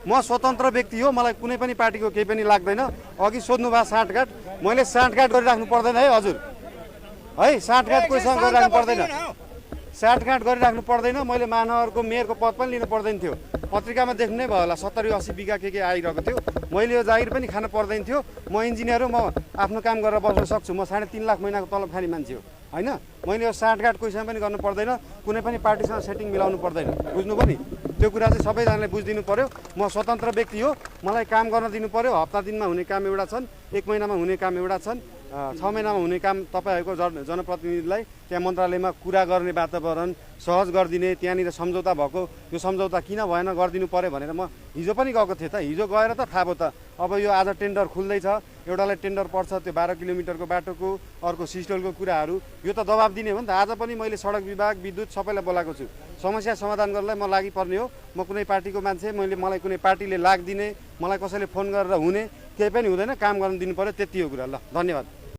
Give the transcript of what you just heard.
म स्वतन्त्र व्यक्ति हो, मलाई कुनै पनि पार्टीको केही पनि लाग्दैन। अघि सोध्नु भयो साँठगाँठ, मैले साँठगाँठ गरिराख्नु पर्दैन है हजुर, है साँठगाँठ कोहीसँग गरिराख्नु पर्दैन, साँठगाँठ गरिराख्नु पर्दैन। मैले महानगरको मेयरको पद पनि लिनु पर्दैन थियो, पत्रिकामा देख्नु नै भयो होला, 70-80 बिघा के आइरहेको थियो। मैले यो जागिर पनि खानु पर्दैन थियो। म इन्जिनियर हो, म आफ्नो काम गरेर बस्न सक्छु। म 3.5 लाख महिनाको तलब खाने मान्छे हो होइन। मैले यो साँठगाँठ कोहीसँग पनि गर्नु पर्दैन, कुनै पनि पार्टीसँग सेटिङ मिलाउनु पर्दैन, बुझ्नुभयो नि। त्यो कुरा चाहिँ सबैजनाले बुझिदिनु पर्यो। म स्वतन्त्र व्यक्ति हो, मलाई काम गर्न दिनु पर्यो। हप्ता दिनमा हुने काम एउटा छन्, 1 महिनामा हुने काम एउटा छन्, 6 महिनामा हुने काम तपाईँहरूको जनप्रतिनिधिलाई त्यहाँ मन्त्रालयमा कुरा गर्ने वातावरण सहज गरिदिने, त्यहाँनिर सम्झौता भएको, यो सम्झौता किन भएन गरिदिनु पर्यो भनेर म हिजो पनि गएको थिएँ त। हिजो गएर त थाहा भयो त। अब यो आज टेन्डर खुल्दैछ, एउटालाई टेन्डर पर्छ त्यो 12 किलोमिटरको बाटोको, अर्को सिस्टलको कुराहरू, यो त दबाब दिने हो नि त। आज पनि मैले सडक विभाग, विद्युत सबैलाई बोलाएको छु, समस्या समाधान गर्नलाई म लागि पर्ने हो। म कुनै पार्टीको मान्छे, मलाई कुनै पार्टीले लाग दिने, मलाई कसैले फोन गरेर हुने केही पनि हुँदैन। काम गर्न दिनु पर्यो, त्यति हो कुरा। ल, धन्यवाद।